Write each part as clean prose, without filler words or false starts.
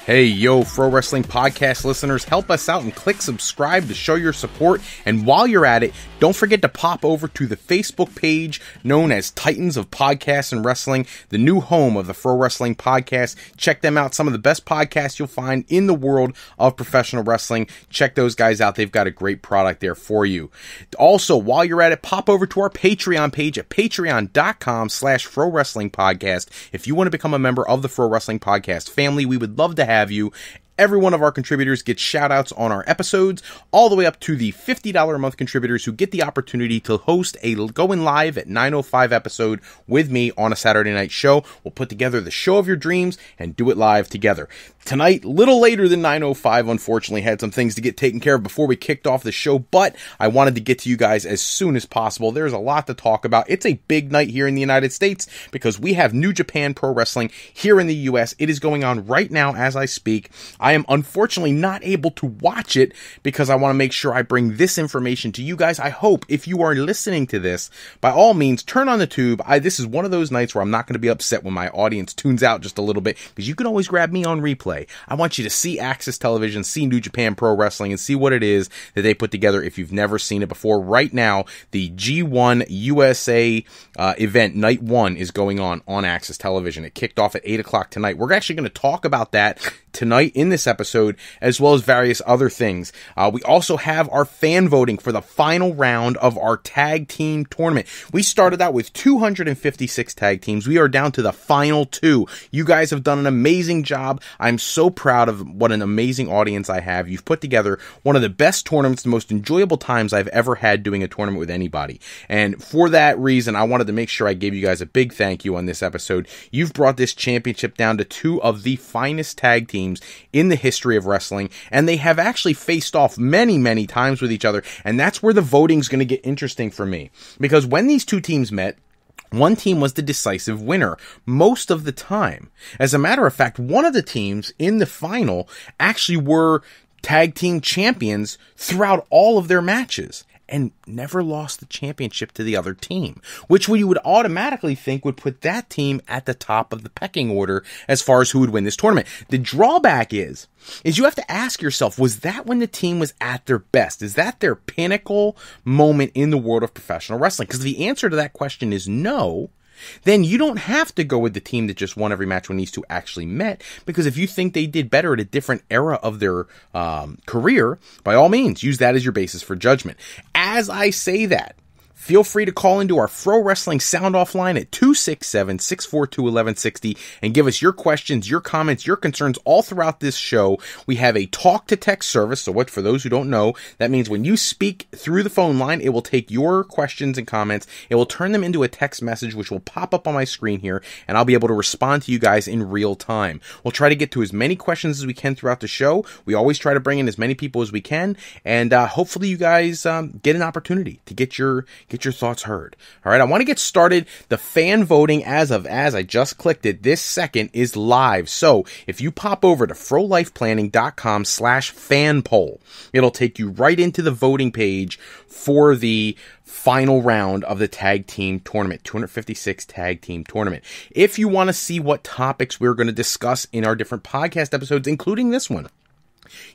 Hey, yo, Pro Wrestling Podcast listeners, help us out and click subscribe to show your support. And while you're at it, don't forget to pop over to the Facebook page known as Titans of Podcasts and Wrestling, the new home of the Pro Wrestling Podcast. Check them out. Some of the best podcasts you'll find in the world of professional wrestling. Check those guys out. They've got a great product there for you. Also, while you're at it, pop over to our Patreon page at patreon.com/Pro Wrestling Podcast. If you want to become a member of the Pro Wrestling Podcast family, we would love to have you. Every one of our contributors gets shout-outs on our episodes, all the way up to the $50 a month contributors who get the opportunity to host a Goin Live at 9:05 episode with me on a Saturday night show. We'll put together the show of your dreams and do it live together. Tonight, little later than 9:05, unfortunately, had some things to get taken care of before we kicked off the show, but I wanted to get to you guys as soon as possible. There's a lot to talk about. It's a big night here in the United States because we have New Japan Pro Wrestling here in the US. It is going on right now as I speak. I am unfortunately not able to watch it because I want to make sure I bring this information to you guys. I hope if you are listening to this, by all means, turn on the tube. This is one of those nights where I'm not going to be upset when my audience tunes out just a little bit because you can always grab me on replay. I want you to see Access Television, see New Japan Pro Wrestling, and see what it is that they put together if you've never seen it before. Right now, the G1 USA event, Night 1, is going on Access Television. It kicked off at 8 o'clock tonight. We're actually going to talk about that tonight in this episode, as well as various other things. We also have our fan voting for the final round of our tag team tournament. We started out with 256 tag teams. We are down to the final 2. You guys have done an amazing job. I'm so proud of what an amazing audience I have. You've put together one of the best tournaments, the most enjoyable times I've ever had doing a tournament with anybody. And for that reason, I wanted to make sure I gave you guys a big thank you on this episode. You've brought this championship down to 2 of the finest tag teams in the history of wrestling, and they have actually faced off many, many times with each other, and that's where the voting's going to get interesting for me. Because when these 2 teams met, one team was the decisive winner most of the time. As a matter of fact, one of the teams in the final actually were tag team champions throughout all of their matches and never lost the championship to the other team, which you would automatically think would put that team at the top of the pecking order as far as who would win this tournament. The drawback is you have to ask yourself, was that when the team was at their best? Is that their pinnacle moment in the world of professional wrestling? Because the answer to that question is no. Then you don't have to go with the team that just won every match when these 2 actually met, because if you think they did better at a different era of their career, by all means, use that as your basis for judgment. As I say that, feel free to call into our Pro Wrestling Sound Off line at 267-642-1160 and give us your questions, your comments, your concerns all throughout this show. We have a talk to text service. So for those who don't know, that means when you speak through the phone line, it will take your questions and comments. It will turn them into a text message, which will pop up on my screen here, and I'll be able to respond to you guys in real time. We'll try to get to as many questions as we can throughout the show. We always try to bring in as many people as we can, and hopefully you guys get an opportunity to get your thoughts heard. All right, I want to get started. The fan voting as I just clicked it this second is live. So if you pop over to frolifeplanning.com/fan poll, it'll take you right into the voting page for the final round of the tag team tournament, 256 tag team tournament. If you want to see what topics we're going to discuss in our different podcast episodes, including this one,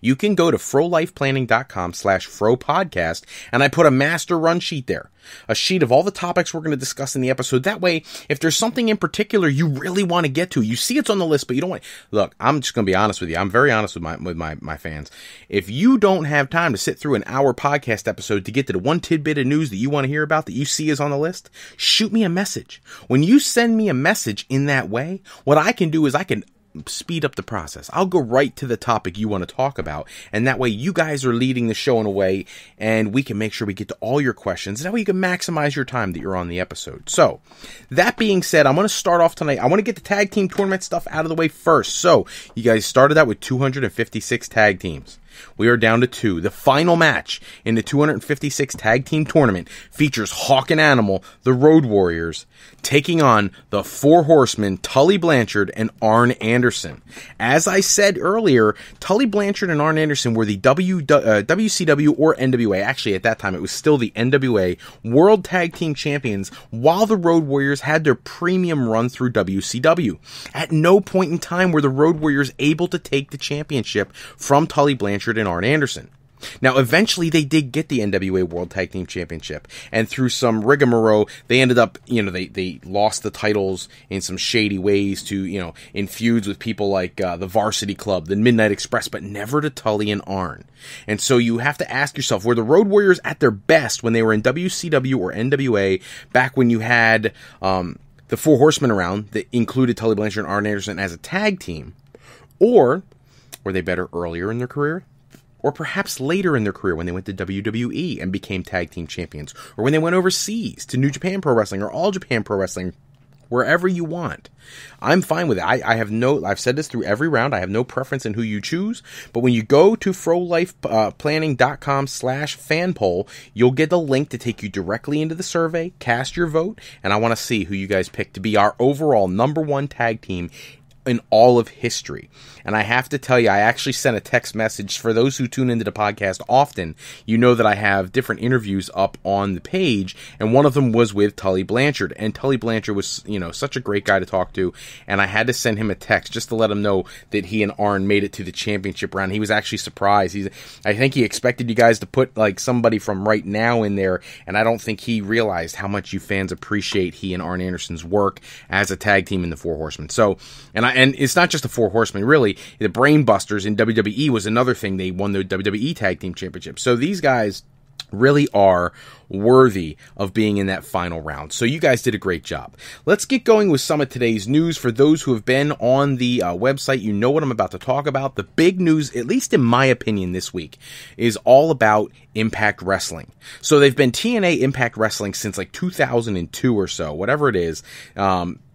you can go to frolifeplanning.com/fropodcast, and I put a master run sheet there. A sheet of all the topics we're going to discuss in the episode. That way, if there's something in particular you really want to get to, you see it's on the list, but you don't want... Look, I'm just going to be honest with you. I'm very honest with my fans. If you don't have time to sit through an hour podcast episode to get to the one tidbit of news that you want to hear about that you see is on the list, shoot me a message. When you send me a message in that way, what I can do is I can speed up the process. I'll go right to the topic you want to talk about, and that way you guys are leading the show in a way, and we can make sure we get to all your questions. That way you can maximize your time that you're on the episode. So, that being said, I'm going to start off tonight. I want to get the tag team tournament stuff out of the way first. So, you guys started out with 256 tag teams. We are down to 2. The final match in the 256 tag team tournament features Hawk and Animal, the Road Warriors, taking on the Four Horsemen, Tully Blanchard and Arn Anderson. As I said earlier, Tully Blanchard and Arn Anderson were the WCW or NWA. Actually, at that time, it was still the NWA World Tag Team Champions, while the Road Warriors had their premium run through WCW. At no point in time were the Road Warriors able to take the championship from Tully Blanchard and Arn Anderson. Now, eventually, they did get the NWA World Tag Team Championship, and through some rigmarole, they ended up, they lost the titles in some shady ways to, in feuds with people like the Varsity Club, the Midnight Express, but never to Tully and Arn. And so you have to ask yourself, were the Road Warriors at their best when they were in WCW or NWA, back when you had the Four Horsemen around that included Tully Blanchard and Arn Anderson as a tag team? Or were they better earlier in their career? Or perhaps later in their career when they went to WWE and became tag team champions? Or when they went overseas to New Japan Pro Wrestling or All Japan Pro Wrestling? Wherever you want. I'm fine with it. I've said this through every round. I have no preference in who you choose. But when you go to frolifeplanning.com/fan poll, you'll get the link to take you directly into the survey, cast your vote, and I want to see who you guys pick to be our overall #1 tag team in all of history. And I have to tell you, I actually sent a text message for those who tune into the podcast often. You know that I have different interviews up on the page, and one of them was with Tully Blanchard. And Tully Blanchard was, such a great guy to talk to, and I had to send him a text just to let him know that he and Arn made it to the championship round. He was actually surprised. I think he expected you guys to put like somebody from right now in there, and I don't think he realized how much you fans appreciate he and Arn Anderson's work as a tag team in the Four Horsemen. So, and it's not just the Four Horsemen, really. The Brain Busters in WWE was another thing. They won the WWE Tag Team Championship. So these guys really are worthy of being in that final round. So you guys did a great job. Let's get going with some of today's news. For those who have been on the website, you know what I'm about to talk about. The big news, at least in my opinion this week, is all about Impact Wrestling. So they've been TNA Impact Wrestling since like 2002 or so, whatever it is.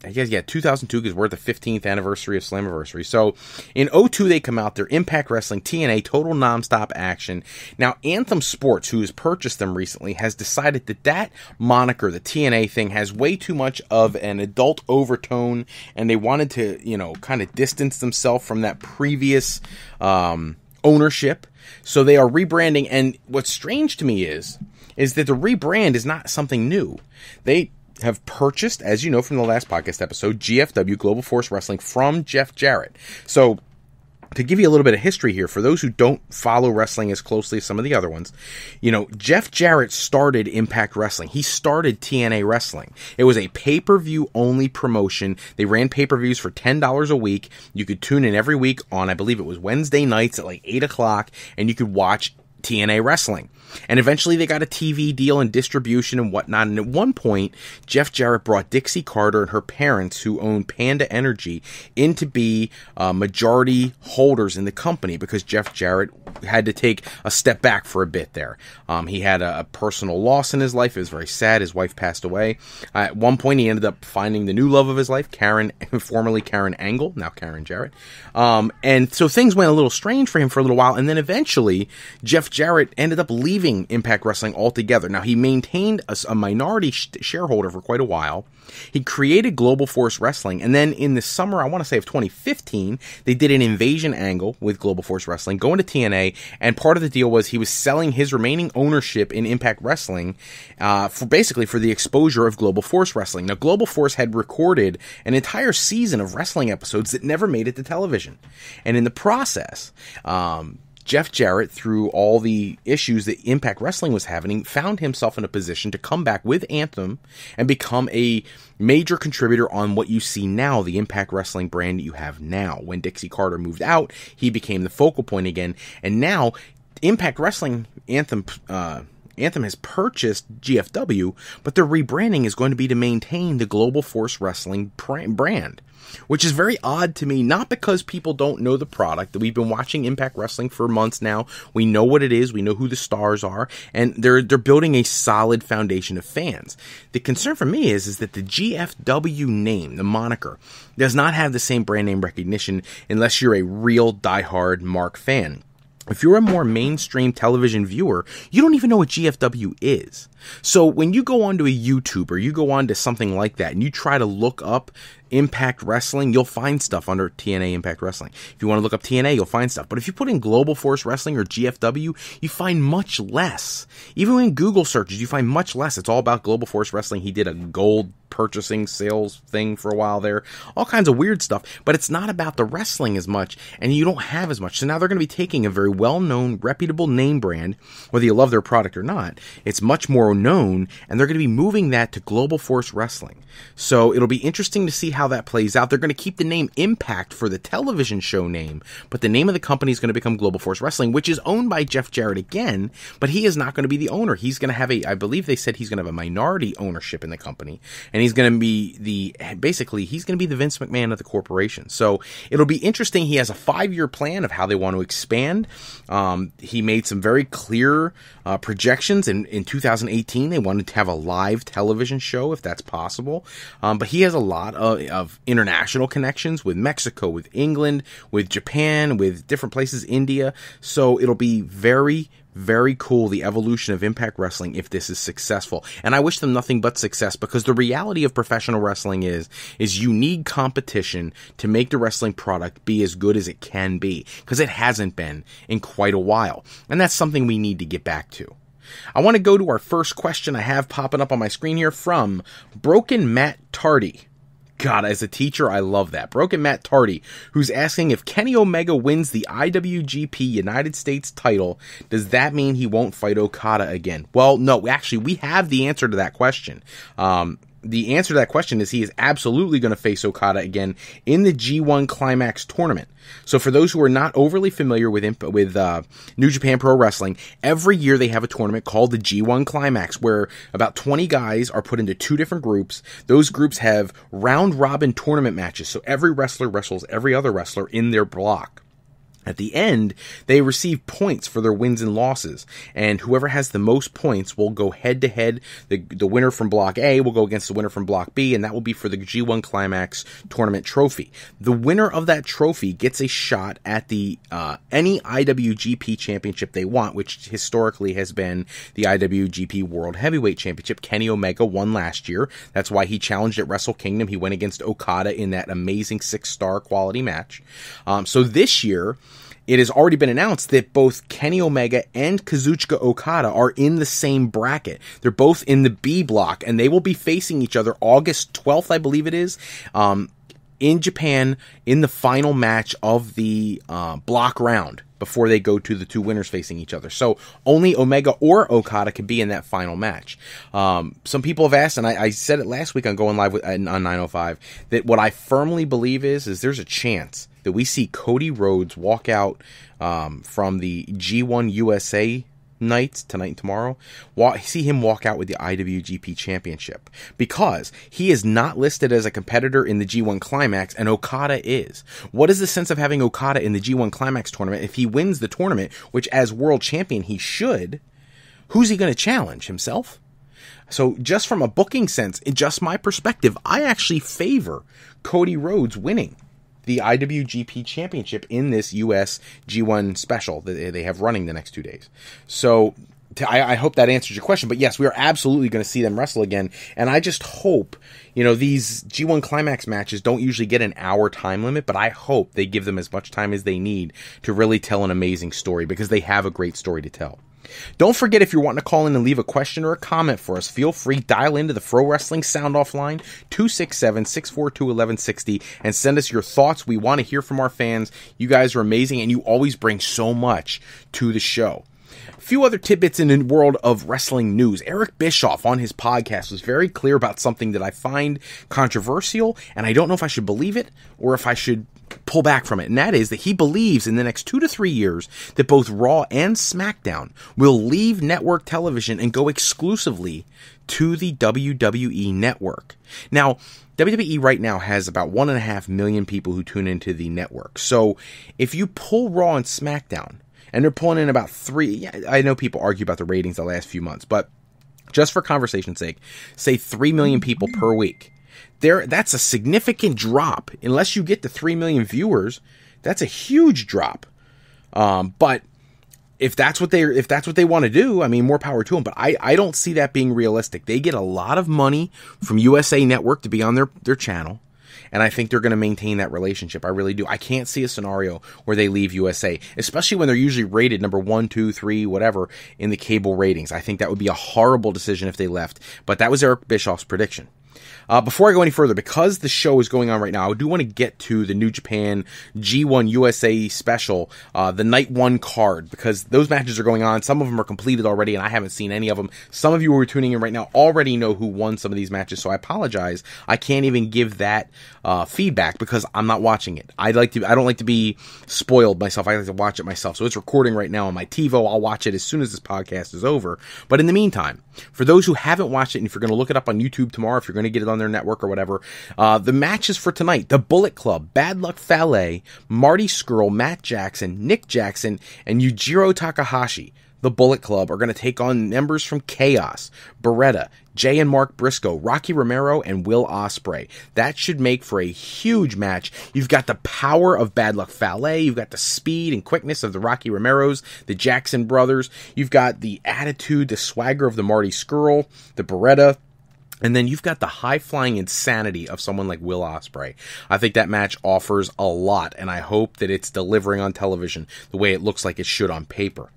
I guess, 2002, because we're at the 15th anniversary of Slammiversary. So, in 2002, they come out, they're Impact Wrestling, TNA, Total Nonstop Action. Now, Anthem Sports, who has purchased them recently, has decided that moniker, the TNA thing, has way too much of an adult overtone, and they wanted to, kind of distance themselves from that previous ownership. So, they are rebranding, and what's strange to me is that the rebrand is not something new. They have purchased, as you know from the last podcast episode, GFW, Global Force Wrestling, from Jeff Jarrett. So, to give you a little bit of history here, for those who don't follow wrestling as closely as some of the other ones, Jeff Jarrett started Impact Wrestling. He started TNA Wrestling. It was a pay-per-view only promotion. They ran pay-per-views for $10 a week. You could tune in every week on, I believe it was Wednesday nights at like 8 o'clock, and you could watch TNA Wrestling. And eventually they got a TV deal and distribution and whatnot. And at one point, Jeff Jarrett brought Dixie Carter and her parents, who own Panda Energy, in to be majority holders in the company, because Jeff Jarrett had to take a step back for a bit there. He had a personal loss in his life. It was very sad. His wife passed away. At one point, he ended up finding the new love of his life, Karen, formerly Karen Angle, now Karen Jarrett. And so things went a little strange for him for a little while. And then eventually, Jeff Jarrett ended up leaving Impact Wrestling altogether. Now, he maintained a minority shareholder for quite a while. He created Global Force Wrestling, and then in the summer, I want to say of 2015, they did an invasion angle with Global Force Wrestling, going to TNA, and part of the deal was he was selling his remaining ownership in Impact Wrestling for the exposure of Global Force Wrestling. Now, Global Force had recorded an entire season of wrestling episodes that never made it to television, and in the process, Jeff Jarrett, through all the issues that Impact Wrestling was having, found himself in a position to come back with Anthem and become a major contributor on what you see now, the Impact Wrestling brand that you have now. When Dixie Carter moved out, he became the focal point again, and now Impact Wrestling, Anthem has purchased GFW, but their rebranding is going to be to maintain the Global Force Wrestling brand, which is very odd to me, not because people don't know the product. We've been watching Impact Wrestling for months now. We know what it is. We know who the stars are, and they're building a solid foundation of fans. The concern for me is that the GFW name, the moniker, does not have the same brand name recognition unless you're a real diehard Mark fan. if you're a more mainstream television viewer, you don't even know what GFW is. So when you go onto a YouTube or you go onto something like that and you try to look up Impact Wrestling, you'll find stuff under TNA Impact Wrestling. If you want to look up TNA, you'll find stuff. But if you put in Global Force Wrestling or GFW, you find much less. Even in Google searches, you find much less. It's all about Global Force Wrestling. He did a gold purchasing sales thing for a while there. All kinds of weird stuff. But it's not about the wrestling as much, and you don't have as much. So now they're going to be taking a very well-known, reputable name brand, whether you love their product or not. It's much more known, and they're going to be moving that to Global Force Wrestling. So it'll be interesting to see how that plays out. They're going to keep the name Impact for the television show name, but the name of the company is going to become Global Force Wrestling, which is owned by Jeff Jarrett again, but he is not going to be the owner. He's going to have I believe they said he's going to have a minority ownership in the company, and he's going to be he's going to be the Vince McMahon of the corporation. So it'll be interesting. He has a 5-year plan of how they want to expand. He made some very clear projections. In 2018, they wanted to have a live television show, if that's possible. But he has a lot of international connections with Mexico, with England, with Japan, with different places, India. So it'll be very, very cool, the evolution of Impact Wrestling, if this is successful. And I wish them nothing but success, because the reality of professional wrestling is you need competition to make the wrestling product be as good as it can be, because it hasn't been in quite a while. And that's something we need to get back to. I want to go to our first question I have popping up on my screen here from Broken Matt Tardy. God, as a teacher, I love that. Broken Matt Tardy, who's asking, if Kenny Omega wins the IWGP United States title, does that mean he won't fight Okada again? Well, no, actually, we have the answer to that question. The answer to that question is he is absolutely going to face Okada again in the G1 Climax tournament. So for those who are not overly familiar with New Japan Pro Wrestling, every year they have a tournament called the G1 Climax, where about 20 guys are put into 2 different groups. Those groups have round-robin tournament matches, so every wrestler wrestles every other wrestler in their block. At the end, they receive points for their wins and losses, and whoever has the most points will go head-to-head. The winner from Block A will go against the winner from Block B, and that will be for the G1 Climax Tournament Trophy. The winner of that trophy gets a shot at the any IWGP Championship they want, which historically has been the IWGP World Heavyweight Championship. Kenny Omega won last year. That's why he challenged at Wrestle Kingdom. He went against Okada in that amazing 6-star quality match. So this year, it has already been announced that both Kenny Omega and Kazuchika Okada are in the same bracket. They're both in the B block, and they will be facing each other August 12th, I believe it is, in Japan in the final match of the block round before they go to the 2 winners facing each other. So only Omega or Okada can be in that final match. Some people have asked, and I said it last week on Going Live on 905, that what I firmly believe is there's a chance that we see Cody Rhodes walk out from the G1 USA nights, tonight and tomorrow, see him walk out with the IWGP Championship, because he is not listed as a competitor in the G1 Climax, and Okada is. What is the sense of having Okada in the G1 Climax tournament if he wins the tournament, which as world champion he should? Who's he going to challenge? Himself? So just from a booking sense, in just my perspective, I actually favor Cody Rhodes winning the IWGP Championship in this US G1 special that they have running the next 2 days. So I hope that answers your question. But yes, we are absolutely going to see them wrestle again. And I just hope, these G1 Climax matches don't usually get an hour time limit, but I hope they give them as much time as they need to really tell an amazing story, because they have a great story to tell. Don't forget, if you're wanting to call in and leave a question or a comment for us, feel free, dial into the Fro Wrestling Sound Off line, 267-642-1160, and send us your thoughts. We want to hear from our fans. You guys are amazing, and you always bring so much to the show. A few other tidbits in the world of wrestling news. Eric Bischoff on his podcast was very clear about something that I find controversial, and I don't know if I should believe it or if I should pull back from it, and that is that he believes in the next 2 to 3 years that both Raw and SmackDown will leave network television and go exclusively to the WWE network. Now, WWE right now has about 1.5 million people who tune into the network. So if you pull Raw and SmackDown, and they're pulling in about 3, I know people argue about the ratings the last few months, but just for conversation's sake, say 3 million people per week. That's a significant drop. Unless you get to 3 million viewers, that's a huge drop. But if that's what they want to do, I mean, more power to them. But I don't see that being realistic. They get a lot of money from USA Network to be on their channel. And I think they're going to maintain that relationship. I really do. I can't see a scenario where they leave USA, especially when they're usually rated number 1, 2, 3, whatever in the cable ratings. I think that would be a horrible decision if they left. But that was Eric Bischoff's prediction. Before I go any further, because the show is going on right now, I do want to get to the New Japan G1 USA special, the night 1 card, because those matches are going on. Some of them are completed already, and I haven't seen any of them. Some of you who are tuning in right now already know who won some of these matches, so I apologize. I can't even give that feedback because I'm not watching it. I don't like to be spoiled myself. I like to watch it myself. So it's recording right now on my TiVo. I'll watch it as soon as this podcast is over. But in the meantime, for those who haven't watched it, and if you're going to look it up on YouTube tomorrow, if you're going to get it on their network or whatever, the matches for tonight: the Bullet Club, Bad Luck Fale, Marty Scurll, Matt Jackson, Nick Jackson, and Yujiro Takahashi. The Bullet Club are going to take on members from Chaos, Beretta, Jay and Mark Briscoe, Rocky Romero, and Will Ospreay. That should make for a huge match. You've got the power of Bad Luck Fale. You've got the speed and quickness of the Rocky Romeros, the Jackson brothers. You've got the attitude, the swagger of the Marty Scurll, the Beretta. And then you've got the high-flying insanity of someone like Will Ospreay. I think that match offers a lot, and I hope that it's delivering on television the way it looks like it should on paper.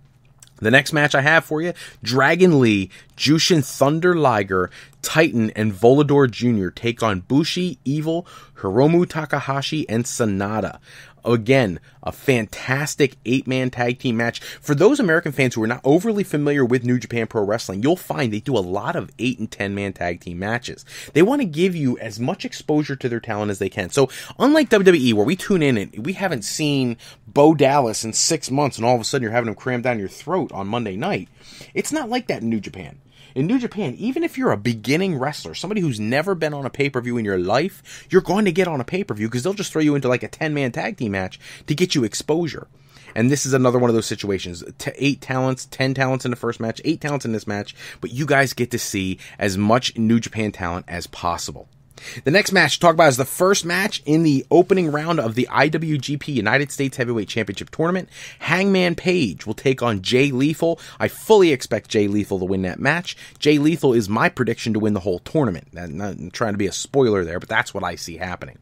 The next match I have for you: Dragon Lee, Jushin Thunder Liger, Titan, and Volador Jr. take on Bushi, Evil, Hiromu Takahashi, and Sanada. Again, a fantastic 8-man tag team match. For those American fans who are not overly familiar with New Japan Pro Wrestling, you'll find they do a lot of 8 and 10-man tag team matches. They want to give you as much exposure to their talent as they can. So, unlike WWE, where we tune in and we haven't seen Bo Dallas in 6 months, and all of a sudden you're having him crammed down your throat on Monday night, it's not like that in New Japan. In New Japan, even if you're a beginning wrestler, somebody who's never been on a pay-per-view in your life, you're going to get on a pay-per-view because they'll just throw you into like a 10-man tag team match to get you exposure. And this is another one of those situations. 8 talents, 10 talents in the first match, 8 talents in this match, but you guys get to see as much New Japan talent as possible. The next match to talk about is the first match in the opening round of the IWGP United States Heavyweight Championship Tournament. Hangman Page will take on Jay Lethal. I fully expect Jay Lethal to win that match. Jay Lethal is my prediction to win the whole tournament. I'm not trying to be a spoiler there, but that's what I see happening.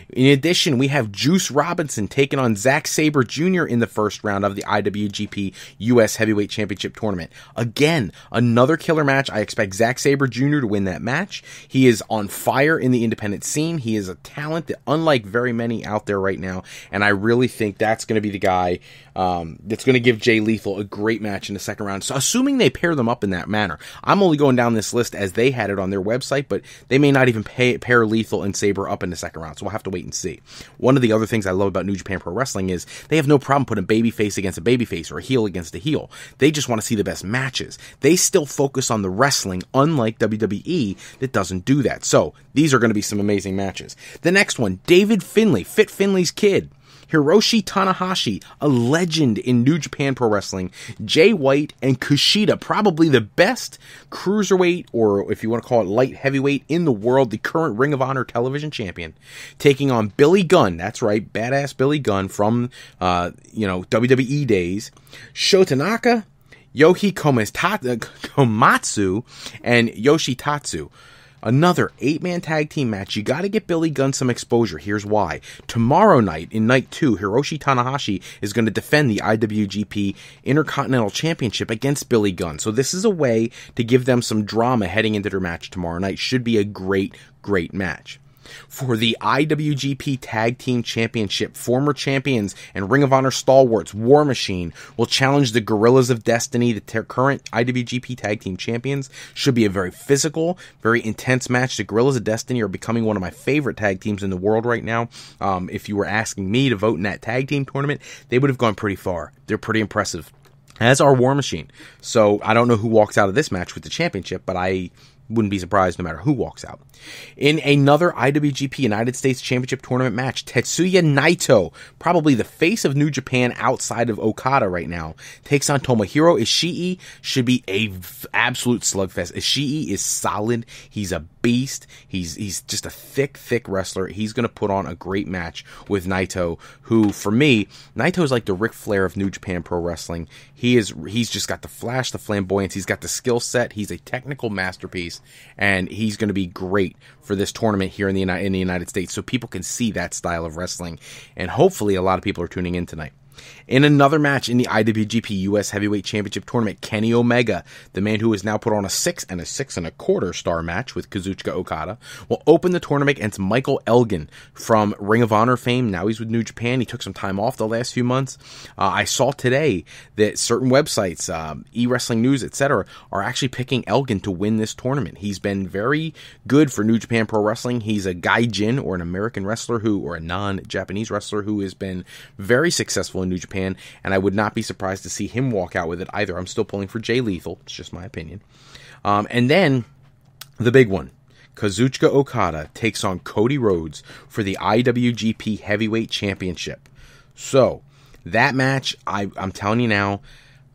In addition, we have Juice Robinson taking on Zack Sabre Jr. in the first round of the IWGP US Heavyweight Championship Tournament. Again, another killer match. I expect Zack Sabre Jr. to win that match. He is on fire in the independent scene. He is a talent that, unlike very many out there right now, and I really think that's going to be the guy that's going to give Jay Lethal a great match in the second round. So assuming they pair them up in that manner, I'm only going down this list as they had it on their website, but they may not even pair Lethal and Sabre up in the second round, so we'll have to wait and see. One of the other things I love about New Japan Pro Wrestling is they have no problem putting a babyface against a babyface or a heel against a heel. They just want to see the best matches. They still focus on the wrestling, unlike WWE that doesn't do that. So these are going to be some amazing matches. The next one, David Finlay, Fit Finlay's kid, Hiroshi Tanahashi, a legend in New Japan Pro Wrestling, Jay White, and Kushida, probably the best cruiserweight, or if you want to call it light heavyweight in the world, the current Ring of Honor television champion, taking on Billy Gunn. That's right, badass Billy Gunn from, WWE days, Sho Tanaka, Yohi Komatsu, and Yoshitatsu. Another 8-man tag team match. You got to get Billy Gunn some exposure. Here's why. Tomorrow night, in night 2, Hiroshi Tanahashi is going to defend the IWGP Intercontinental Championship against Billy Gunn. So this is a way to give them some drama heading into their match tomorrow night. Should be a great, great match. For the IWGP Tag Team Championship, former champions and Ring of Honor stalwarts War Machine will challenge the Gorillas of Destiny, the current IWGP Tag Team Champions. Should be a very physical, very intense match. The Gorillas of Destiny are becoming one of my favorite tag teams in the world right now. If you were asking me to vote in that tag team tournament, they would have gone pretty far. They're pretty impressive, as are War Machine. So I don't know who walks out of this match with the championship, but I wouldn't be surprised no matter who walks out. In another IWGP United States Championship Tournament match, Tetsuya Naito, probably the face of New Japan outside of Okada right now, takes on Tomohiro Ishii. Should be a absolute slugfest. Ishii is solid. He's a beast. He's just a thick wrestler. He's going to put on a great match with Naito, who, for me, Naito is like the Ric Flair of New Japan Pro Wrestling. He's just got the flash, the flamboyance. He's got the skill set. He's a technical masterpiece, and he's going to be great for this tournament here in the United States, so people can see that style of wrestling. And hopefully a lot of people are tuning in tonight. In another match in the IWGP US Heavyweight Championship Tournament, Kenny Omega, the man who has now put on a 6 and a 6.25 star match with Kazuchika Okada, will open the tournament against Michael Elgin from Ring of Honor fame. Now he's with New Japan. He took some time off the last few months. I saw today that certain websites, eWrestling News, etc., are actually picking Elgin to win this tournament. He's been very good for New Japan Pro Wrestling. He's a gaijin, or an American wrestler or a non-Japanese wrestler who has been very successful in New Japan, and I would not be surprised to see him walk out with it either. I'm still pulling for Jay Lethal. It's just my opinion. And then the big one. Kazuchika Okada takes on Cody Rhodes for the IWGP Heavyweight Championship. So, that match, I'm telling you now,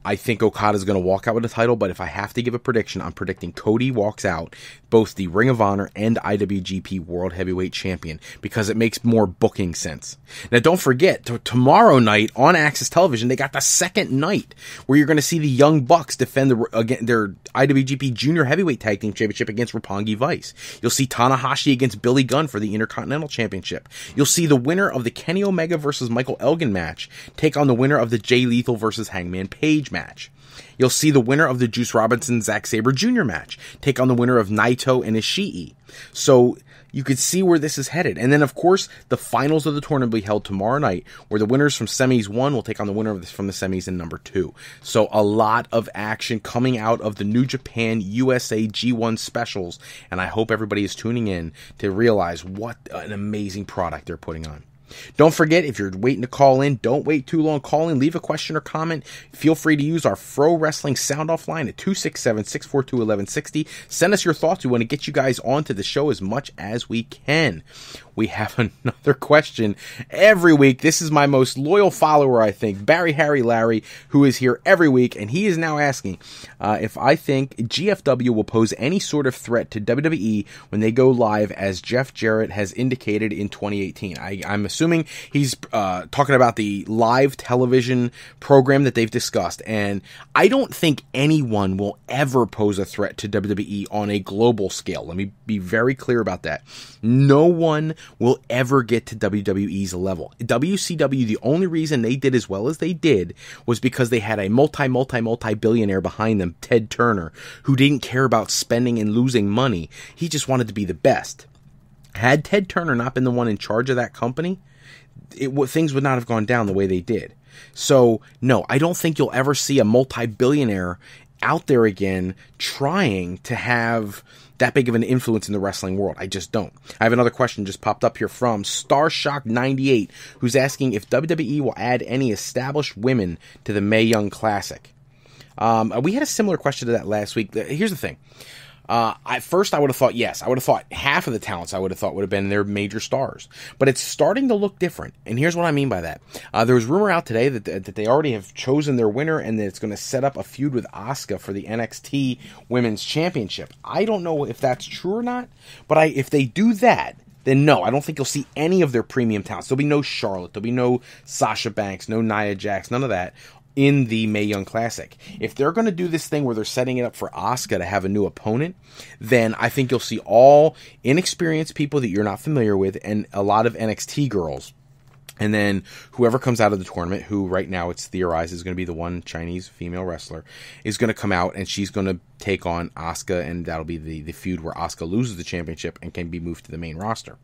I think Okada's going to walk out with the title, but if I have to give a prediction, I'm predicting Cody walks out both the Ring of Honor and IWGP World Heavyweight Champion, because it makes more booking sense. Now, don't forget, tomorrow night on Access Television, they got the second night where you're going to see the Young Bucks defend their IWGP Junior Heavyweight Tag Team Championship against Roppongi Vice. You'll see Tanahashi against Billy Gunn for the Intercontinental Championship. You'll see the winner of the Kenny Omega versus Michael Elgin match take on the winner of the Jay Lethal versus Hangman Page match. You'll see the winner of the Juice Robinson-Zack Sabre Jr. match take on the winner of Naito and Ishii. So you could see where this is headed. And then, of course, the finals of the tournament will be held tomorrow night, where the winners from semis 1 will take on the winner from the semis in number 2. So a lot of action coming out of the New Japan USA G1 specials, and I hope everybody is tuning in to realize what an amazing product they're putting on. Don't forget, if you're waiting to call in, don't wait too long. Call in, leave a question or comment. Feel free to use our Fro Wrestling sound off line at 267-642-1160. Send us your thoughts. We want to get you guys onto the show as much as we can. We have another question every week. This is my most loyal follower, I think, Barry Harry Larry, who is here every week, and he is now asking if I think GFW will pose any sort of threat to WWE when they go live, as Jeff Jarrett has indicated in 2018. I'm assuming he's talking about the live television program that they've discussed, and I don't think anyone will ever pose a threat to WWE on a global scale. Let me be very clear about that. No one will ever get to WWE's level. WCW, the only reason they did as well as they did was because they had a multi-billionaire behind them, Ted Turner, who didn't care about spending and losing money. He just wanted to be the best. Had Ted Turner not been the one in charge of that company, things would not have gone down the way they did. So, no, I don't think you'll ever see a multi-billionaire out there again trying to have that big of an influence in the wrestling world. I just don't. I have another question just popped up here from Starshock98, who's asking if WWE will add any established women to the Mae Young Classic. We had a similar question to that last week. Here's the thing. At first, I would have thought yes. I would have thought half of the talents I would have thought would have been their major stars. But it's starting to look different. And here's what I mean by that. There was rumor out today that they already have chosen their winner and that it's going to set up a feud with Asuka for the NXT Women's Championship. I don't know if that's true or not, but if they do that, then no, I don't think you'll see any of their premium talents. There'll be no Charlotte. There'll be no Sasha Banks, no Nia Jax, none of that in the Mae Young Classic. If they're going to do this thing where they're setting it up for Asuka to have a new opponent, then I think you'll see all inexperienced people that you're not familiar with and a lot of NXT girls. And then whoever comes out of the tournament, who right now it's theorized is going to be the one Chinese female wrestler, is going to come out and she's going to take on Asuka, and that'll be the feud where Asuka loses the championship and can be moved to the main roster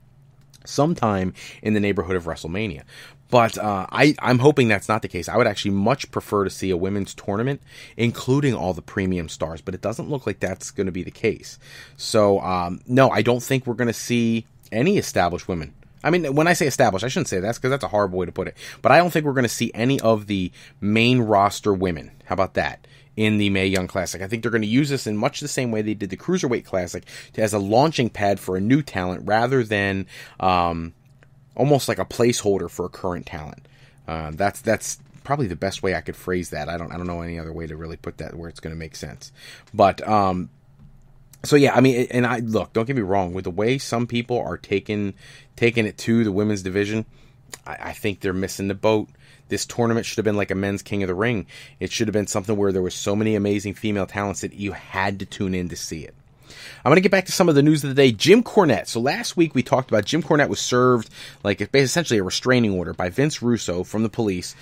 sometime in the neighborhood of WrestleMania. But I'm hoping that's not the case. I would actually much prefer to see a women's tournament, including all the premium stars, but it doesn't look like that's going to be the case. So, no, I don't think we're going to see any established women. I mean, when I say established, I shouldn't say that because that's a horrible way to put it. But I don't think we're going to see any of the main roster women. How about that? In the Mae Young Classic. I think they're going to use this in much the same way they did the Cruiserweight Classic as a launching pad for a new talent rather than almost like a placeholder for a current talent. That's probably the best way I could phrase that. I don't know any other way to really put that where it's going to make sense. But So yeah, I mean, and look, don't get me wrong, with the way some people are taking it to the women's division, I think they're missing the boat. This tournament should have been like a men's King of the Ring. It should have been something where there was so many amazing female talents that you had to tune in to see it. I'm going to get back to some of the news of the day. Jim Cornette. So last week we talked about Jim Cornette was served like essentially a restraining order by Vince Russo from the police.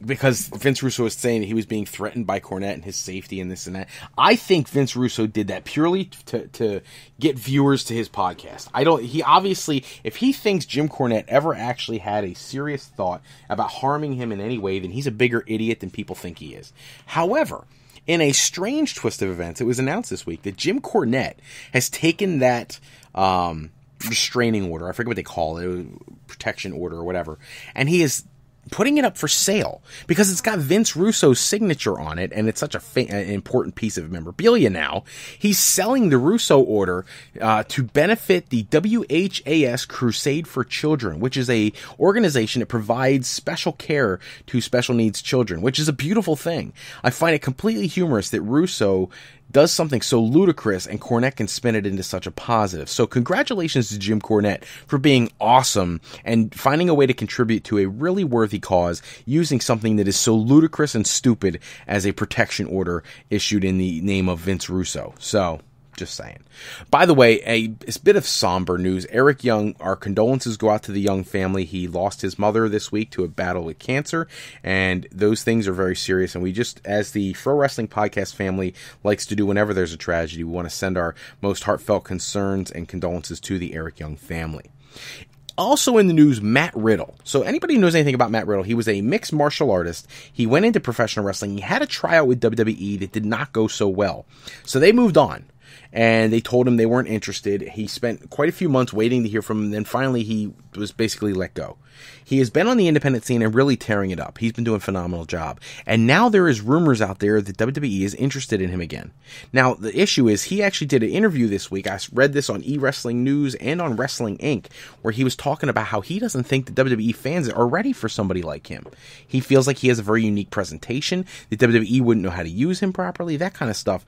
Because Vince Russo was saying that he was being threatened by Cornette and his safety and this and that. I think Vince Russo did that purely to get viewers to his podcast. He obviously, if he thinks Jim Cornette ever actually had a serious thought about harming him in any way, then he's a bigger idiot than people think he is. However, in a strange twist of events, it was announced this week that Jim Cornette has taken that restraining order, I forget what they call it, protection order or whatever, and he is putting it up for sale because it's got Vince Russo's signature on it, and it's such an important piece of memorabilia now. He's selling the Russo order to benefit the WHAS Crusade for Children, which is a organization that provides special care to special needs children, which is a beautiful thing. I find it completely humorous that Russo does something so ludicrous and Cornette can spin it into such a positive. So congratulations to Jim Cornette for being awesome and finding a way to contribute to a really worthy cause using something that is so ludicrous and stupid as a protection order issued in the name of Vince Russo. So, just saying. By the way, a bit of somber news. Eric Young, our condolences go out to the Young family. He lost his mother this week to a battle with cancer, and those things are very serious. And we just, as the Pro Wrestling Podcast family likes to do whenever there's a tragedy, we want to send our most heartfelt concerns and condolences to the Eric Young family. Also in the news, Matt Riddle. So anybody who knows anything about Matt Riddle, he was a mixed martial artist. He went into professional wrestling. He had a tryout with WWE that did not go so well. So they moved on. And they told him they weren't interested. He spent quite a few months waiting to hear from them. Then finally he was basically let go. He has been on the independent scene and really tearing it up. He's been doing a phenomenal job. And now there is rumors out there that WWE is interested in him again. Now, the issue is he actually did an interview this week. I read this on eWrestling News and on Wrestling Inc., where he was talking about how he doesn't think the WWE fans are ready for somebody like him. He feels like he has a very unique presentation. The WWE wouldn't know how to use him properly, that kind of stuff.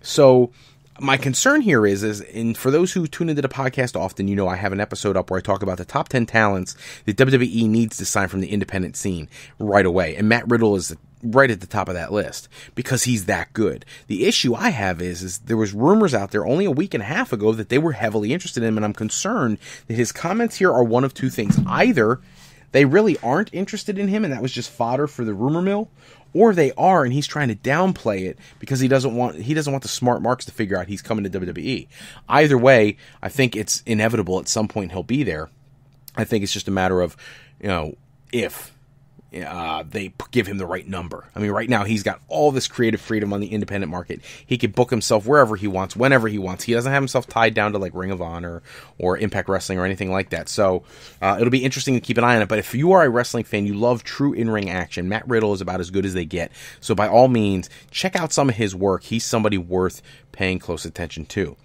So my concern here is, and for those who tune into the podcast often, you know I have an episode up where I talk about the top 10 talents that WWE needs to sign from the independent scene right away. And Matt Riddle is right at the top of that list because he's that good. The issue I have is there was rumors out there only a week and a half ago that they were heavily interested in him, and I'm concerned that his comments here are one of two things. Either they really aren't interested in him and that was just fodder for the rumor mill, or they are, and he's trying to downplay it because he doesn't want the smart marks to figure out he's coming to WWE. Either way, I think it's inevitable at some point he'll be there. I think it's just a matter of, if they give him the right number. I mean, right now he's got all this creative freedom on the independent market. He can book himself wherever he wants, whenever he wants. He doesn't have himself tied down to like Ring of Honor or Impact Wrestling or anything like that. So it'll be interesting to keep an eye on it. But if you are a wrestling fan, you love true in-ring action, Matt Riddle is about as good as they get. So by all means, check out some of his work. He's somebody worth paying close attention to.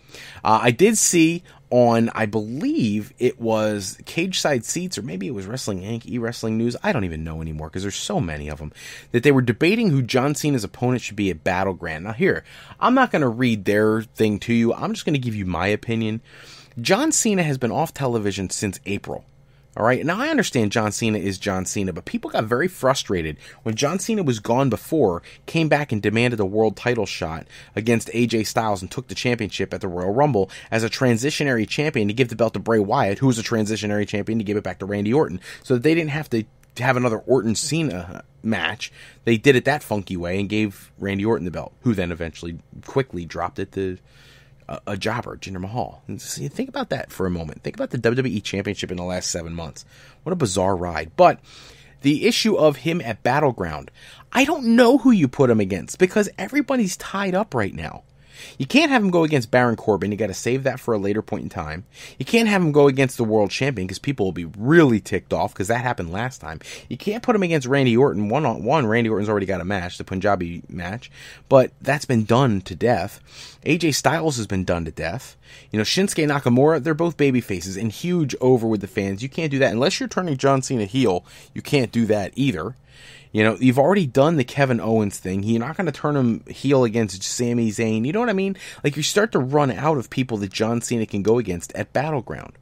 I did see on, I believe it was Cage Side Seats, or maybe it was Wrestling Inc., eWrestling News, I don't even know anymore because there's so many of them, that they were debating who John Cena's opponent should be at Battleground. Now here, I'm not going to read their thing to you, I'm just going to give you my opinion. John Cena has been off television since April. All right. Now, I understand John Cena is John Cena, but people got very frustrated when John Cena was gone before, came back and demanded a world title shot against AJ Styles and took the championship at the Royal Rumble as a transitionary champion to give the belt to Bray Wyatt, who was a transitionary champion, to give it back to Randy Orton, so that they didn't have to have another Orton-Cena match. They did it that funky way and gave Randy Orton the belt, who then eventually quickly dropped it to a jobber, Jinder Mahal. And see, think about that for a moment. Think about the WWE Championship in the last 7 months. What a bizarre ride. But the issue of him at Battleground, I don't know who you put him against because everybody's tied up right now. You can't have him go against Baron Corbin. You got to save that for a later point in time. You can't have him go against the world champion because people will be really ticked off because that happened last time. You can't put him against Randy Orton one-on-one. Randy Orton's already got a match, the Punjabi match, but that's been done to death. AJ Styles has been done to death. Shinsuke Nakamura, they're both baby faces and huge over with the fans. You can't do that unless you're turning John Cena heel. You can't do that either. You know, you've already done the Kevin Owens thing. You're not going to turn him heel against Sami Zayn. You know what I mean? Like, you start to run out of people that John Cena can go against at Battleground.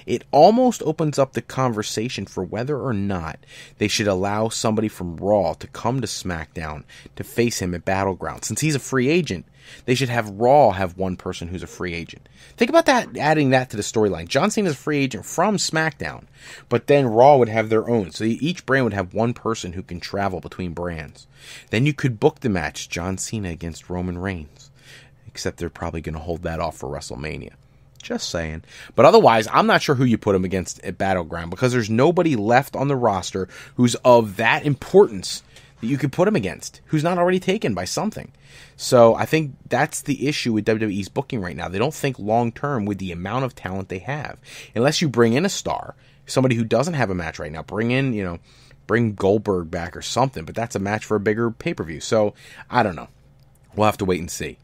It almost opens up the conversation for whether or not they should allow somebody from Raw to come to SmackDown to face him at Battleground. Since he's a free agent, they should have Raw have one person who's a free agent. Think about that, adding that to the storyline. John Cena's a free agent from SmackDown, but then Raw would have their own. So each brand would have one person who can travel between brands. Then you could book the match, John Cena against Roman Reigns. Except they're probably going to hold that off for WrestleMania. Just saying. But otherwise, I'm not sure who you put him against at Battleground, because there's nobody left on the roster who's of that importance that you could put him against, who's not already taken by something. So I think that's the issue with WWE's booking right now. They don't think long-term with the amount of talent they have. Unless you bring in a star, somebody who doesn't have a match right now, bring Goldberg back or something, but that's a match for a bigger pay-per-view. So I don't know. We'll have to wait and see.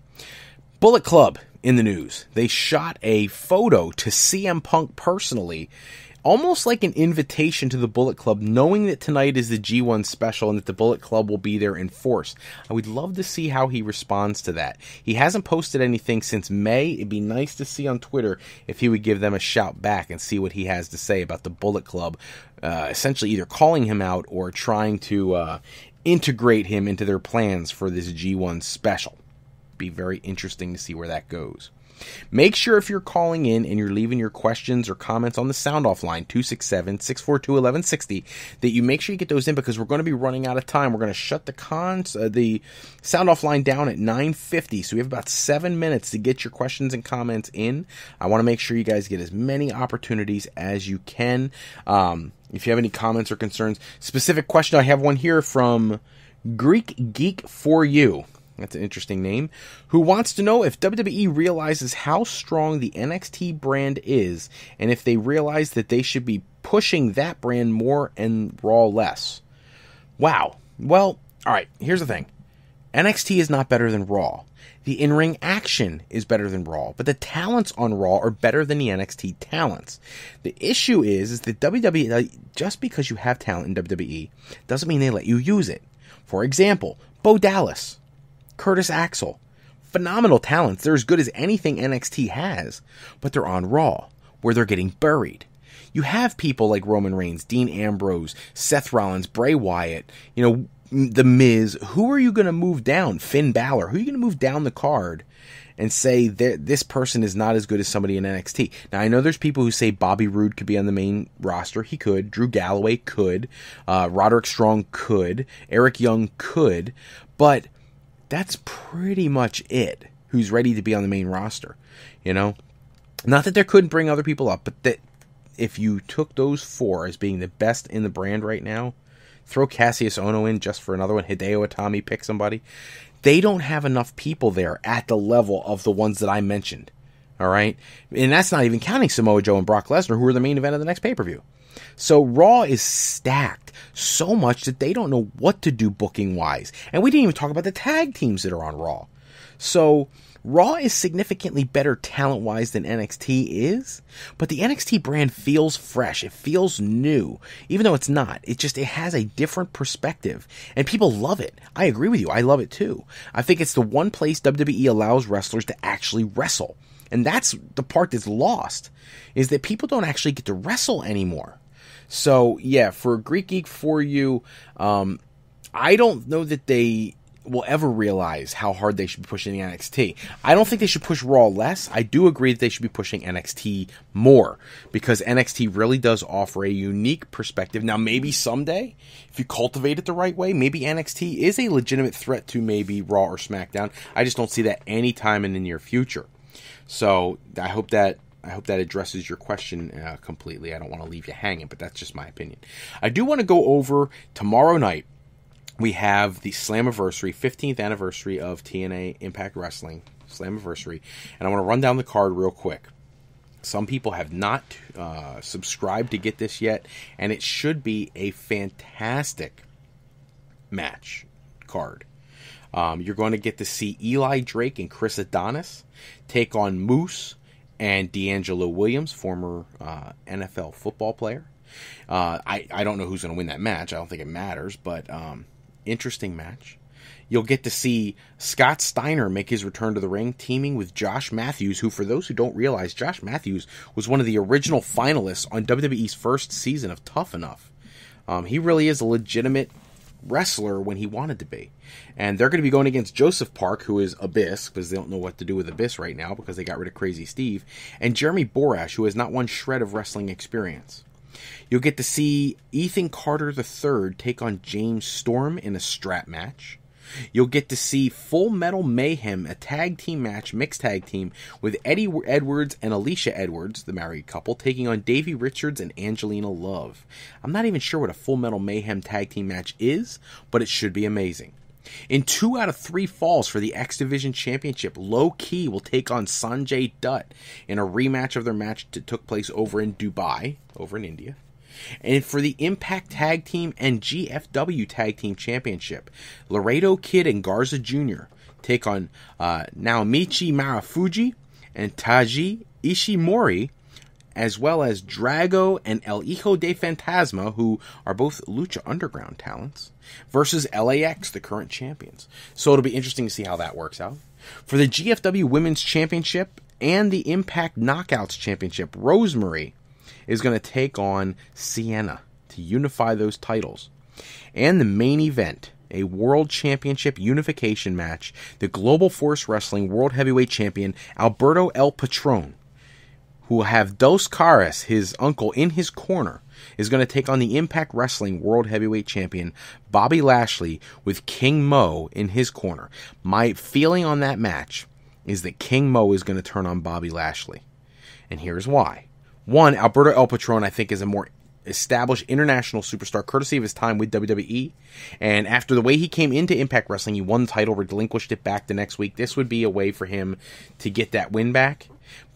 Bullet Club in the news. They shot a photo to CM Punk personally, almost like an invitation to the Bullet Club, knowing that tonight is the G1 special and that the Bullet Club will be there in force. I would love to see how he responds to that. He hasn't posted anything since May. It'd be nice to see on Twitter if he would give them a shout back and see what he has to say about the Bullet Club, essentially either calling him out or trying to integrate him into their plans for this G1 special. Be very interesting to see where that goes. Make sure if you're calling in and you're leaving your questions or comments on the sound off line 267-642-1160 that you make sure you get those in, because we're going to be running out of time. We're going to shut the sound off line down at 9:50, so we have about 7 minutes to get your questions and comments in. I want to make sure you guys get as many opportunities as you can. If you have any comments or concerns, specific question, I have one here from Greek Geek for You. That's an interesting name. Who wants to know if WWE realizes how strong the NXT brand is, and if they realize that they should be pushing that brand more and Raw less. Wow. Well, alright, here's the thing. NXT is not better than Raw. The in-ring action is better than Raw, but the talents on Raw are better than the NXT talents. The issue is that WWE, just because you have talent in WWE, doesn't mean they let you use it. For example, Bo Dallas, Curtis Axel, phenomenal talents. They're as good as anything NXT has, but they're on Raw, where they're getting buried. You have people like Roman Reigns, Dean Ambrose, Seth Rollins, Bray Wyatt, The Miz. Who are you going to move down? Finn Balor. Who are you going to move down the card and say that this person is not as good as somebody in NXT? Now, I know there's people who say Bobby Roode could be on the main roster. He could. Drew Galloway could. Roderick Strong could. Eric Young could. But that's pretty much it, who's ready to be on the main roster, Not that there couldn't bring other people up, but that if you took those four as being the best in the brand right now, throw Cassius Ohno in just for another one, Hideo Itami, pick somebody, they don't have enough people there at the level of the ones that I mentioned, all right? And that's not even counting Samoa Joe and Brock Lesnar, who are the main event of the next pay-per-view. So Raw is stacked so much that they don't know what to do booking-wise. And we didn't even talk about the tag teams that are on Raw. So Raw is significantly better talent-wise than NXT is, but the NXT brand feels fresh. It feels new, even though it's not. It has a different perspective, and people love it. I agree with you. I love it too. I think it's the one place WWE allows wrestlers to actually wrestle. And that's the part that's lost, is that people don't actually get to wrestle anymore. So, yeah, for Greek Geek for You, I don't know that they will ever realize how hard they should be pushing the NXT. I don't think they should push Raw less. I do agree that they should be pushing NXT more, because NXT really does offer a unique perspective. Now, maybe someday, if you cultivate it the right way, maybe NXT is a legitimate threat to maybe Raw or SmackDown. I just don't see that anytime in the near future. So I hope that addresses your question completely. I don't want to leave you hanging, but that's just my opinion. I do want to go over tomorrow night. We have the Slammiversary, 15th anniversary of TNA Impact Wrestling, Slammiversary, and I want to run down the card real quick. Some people have not subscribed to get this yet, and it should be a fantastic match card. You're going to get to see Eli Drake and Chris Adonis take on Moose and D'Angelo Williams, former NFL football player. I don't know who's going to win that match. I don't think it matters, but interesting match. You'll get to see Scott Steiner make his return to the ring, teaming with Josh Matthews, who, for those who don't realize, Josh Matthews was one of the original finalists on WWE's first season of Tough Enough. He really is a legitimate wrestler when he wanted to be. And they're going to be going against Joseph Park, who is Abyss, because they don't know what to do with Abyss right now because they got rid of Crazy Steve, and Jeremy Borash, who has not one shred of wrestling experience. You'll get to see Ethan Carter III take on James Storm in a strap match. You'll get to see Full Metal Mayhem, a tag team match, mixed tag team, with Eddie Edwards and Alicia Edwards, the married couple, taking on Davey Richards and Angelina Love. I'm not even sure what a Full Metal Mayhem tag team match is, but it should be amazing. In 2 out of 3 falls for the X Division Championship, Low Key will take on Sanjay Dutt in a rematch of their match that took place over in Dubai, over in India. And for the Impact Tag Team and GFW Tag Team Championship, Laredo Kid and Garza Jr. take on Naomichi Marufuji and Taji Ishimori, as well as Drago and El Hijo de Fantasma, who are both Lucha Underground talents, versus LAX, the current champions. So it'll be interesting to see how that works out. For the GFW Women's Championship and the Impact Knockouts Championship, Rosemary is going to take on Sienna to unify those titles. And the main event, a World Championship unification match, the Global Force Wrestling World Heavyweight Champion Alberto El Patron, who will have Dos Caras, his uncle, in his corner, is going to take on the Impact Wrestling World Heavyweight Champion Bobby Lashley with King Mo in his corner. My feeling on that match is that King Mo is going to turn on Bobby Lashley. And here's why. One, Alberto El Patron, I think, is a more established international superstar, courtesy of his time with WWE. And after the way he came into Impact Wrestling, he won the title, relinquished it back the next week. This would be a way for him to get that win back.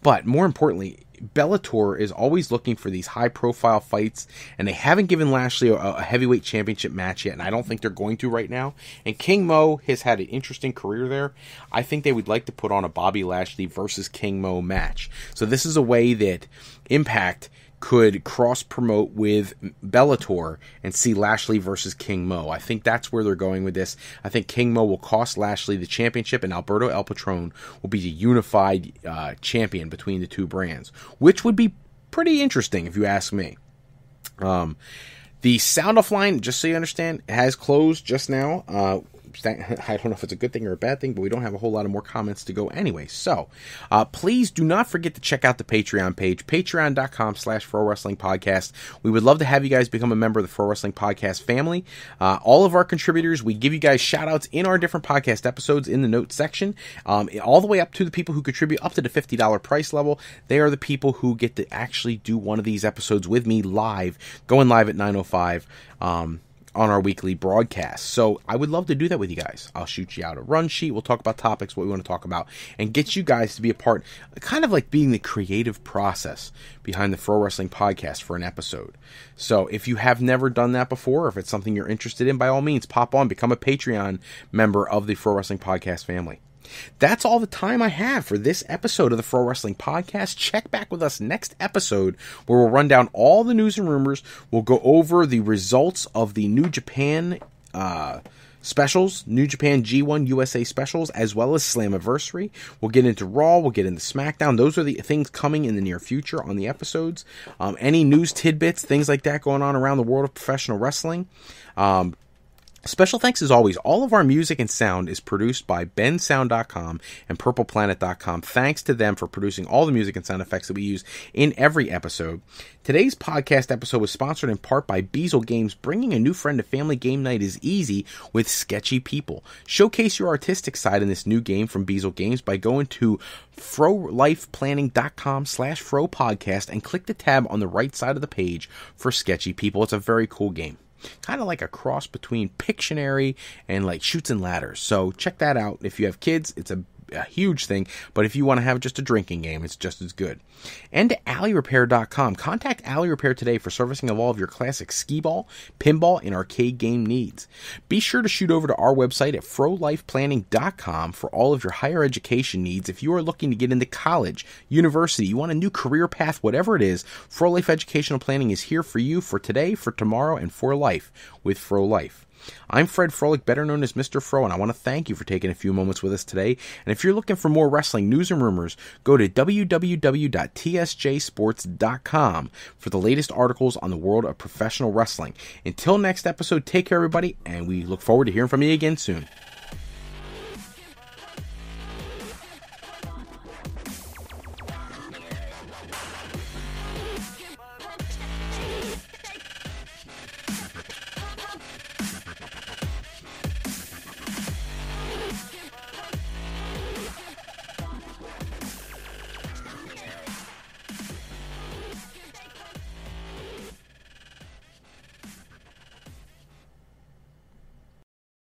But more importantly, Bellator is always looking for these high-profile fights, and they haven't given Lashley a heavyweight championship match yet, and I don't think they're going to right now. And King Mo has had an interesting career there. I think they would like to put on a Bobby Lashley versus King Mo match. So this is a way that Impact could cross-promote with Bellator and see Lashley versus King Mo. I think that's where they're going with this. I think King Mo will cost Lashley the championship, and Alberto El Patron will be the unified champion between the two brands, which would be pretty interesting if you ask me. The Sound Off line, just so you understand, has closed just now. I don't know if it's a good thing or a bad thing, but we don't have a whole lot of more comments to go anyway. So, please do not forget to check out the Patreon page, patreon.com/ProWrestlingPodcast. We would love to have you guys become a member of the Pro Wrestling Podcast family. All of our contributors, we give you guys shout outs in our different podcast episodes in the notes section, all the way up to the people who contribute up to the $50 price level. They are the people who get to actually do one of these episodes with me live, going live at 9:05. On our weekly broadcast. So I would love to do that with you guys. I'll shoot you out a run sheet. We'll talk about topics, what we want to talk about, and get you guys to be a part, kind of like being the creative process behind the Pro Wrestling Podcast for an episode. So if you have never done that before, or if it's something you're interested in, by all means, pop on, become a Patreon member of the Pro Wrestling Podcast family. That's all the time I have for this episode of the Pro Wrestling Podcast. Check back with us next episode where we'll run down all the news and rumors. We'll go over the results of the New Japan specials, New Japan G1 USA specials, as well as Slammiversary. We'll get into Raw. We'll get into SmackDown. Those are the things coming in the near future on the episodes. Any news tidbits, things like that going on around the world of professional wrestling. Special thanks as always. All of our music and sound is produced by bensound.com and purpleplanet.com. Thanks to them for producing all the music and sound effects that we use in every episode. Today's podcast episode was sponsored in part by Beazle Games. Bringing a new friend to family game night is easy with sketchy people. Showcase your artistic side in this new game from Beazle Games by going to frolifeplanning.com/fropodcast and click the tab on the right side of the page for sketchy people. It's a very cool game. Kind of like a cross between Pictionary and like Chutes and Ladders. So check that out. If you have kids, it's a a huge thing, but if you want to have just a drinking game, it's just as good. And to alleyrepair.com. Contact Alley Repair today for servicing of all of your classic skee-ball, pinball, and arcade game needs. Be sure to shoot over to our website at frolifeplanning.com for all of your higher education needs. If you are looking to get into college, university, you want a new career path, whatever it is, Fro Life Educational Planning is here for you for today, for tomorrow, and for life with Fro Life. I'm Fred Froelich, better known as Mr. Fro, and I want to thank you for taking a few moments with us today. And if you're looking for more wrestling news and rumors, go to www.tsjsports.com for the latest articles on the world of professional wrestling. Until next episode, take care, everybody, and we look forward to hearing from you again soon.